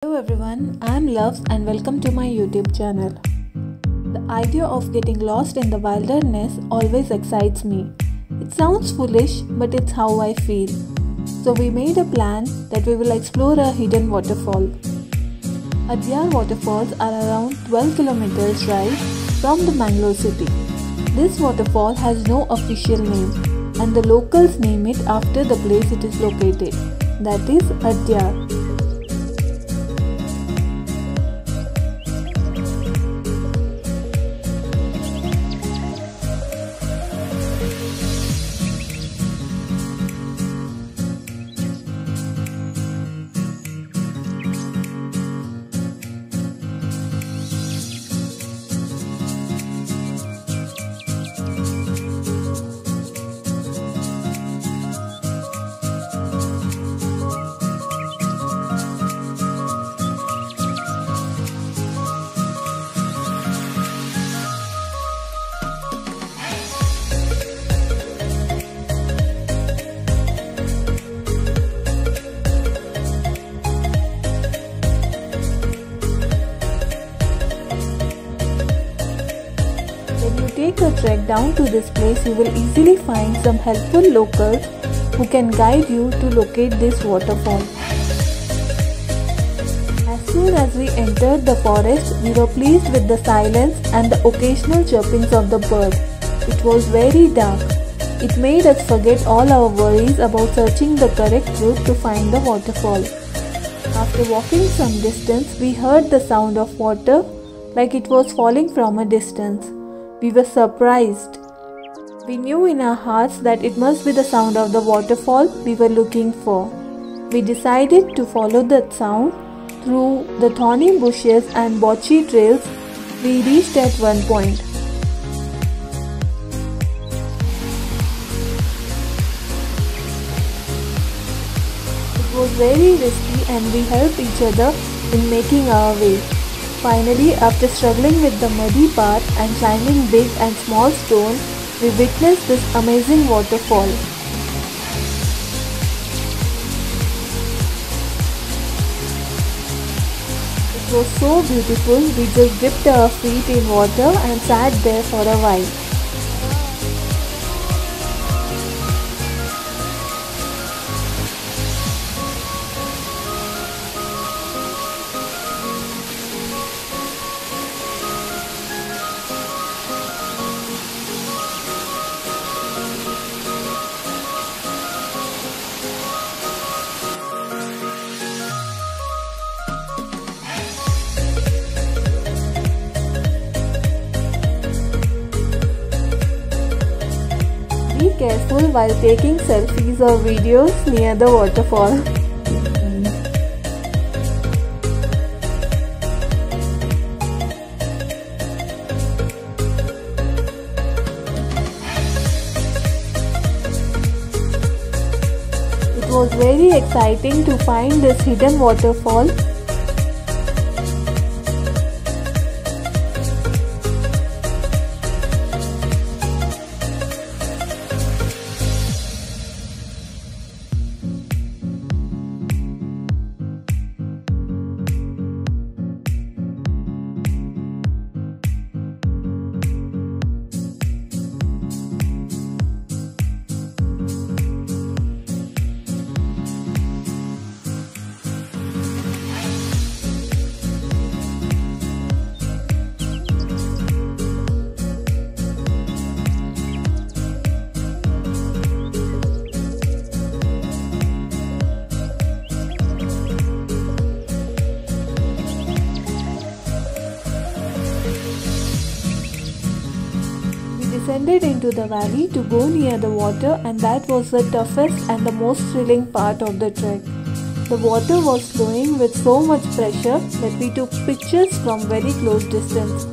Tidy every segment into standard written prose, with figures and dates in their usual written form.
Hello everyone, I am Loves and welcome to my YouTube channel. The idea of getting lost in the wilderness always excites me. It sounds foolish, but it's how I feel. So we made a plan that we will explore a hidden waterfall. Adyar waterfalls are around 12 kilometers drive from the Mangalore city. This waterfall has no official name and the locals name it after the place it is located, that is Adyar. When you take a trek down to this place, you will easily find some helpful locals who can guide you to locate this waterfall. As soon as we entered the forest, we were pleased with the silence and the occasional chirpings of the bird. It was very dark. It made us forget all our worries about searching the correct route to find the waterfall. After walking some distance, we heard the sound of water like it was falling from a distance. We were surprised. We knew in our hearts that it must be the sound of the waterfall we were looking for. We decided to follow that sound through the thorny bushes and botchy trails we reached at one point. It was very risky and we helped each other in making our way. Finally, after struggling with the muddy path and climbing big and small stones, we witnessed this amazing waterfall. It was so beautiful, we just dipped our feet in water and sat there for a while. Be careful while taking selfies or videos near the waterfall. It was very exciting to find this hidden waterfall. Descended into the valley to go near the water, and that was the toughest and the most thrilling part of the trek. The water was flowing with so much pressure that we took pictures from very close distance.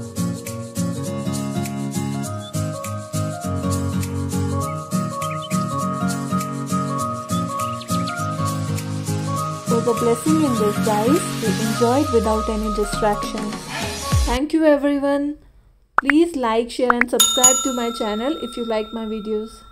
It was a blessing in disguise. We enjoyed without any distractions. Thank you everyone. Please like, share and subscribe to my channel if you like my videos.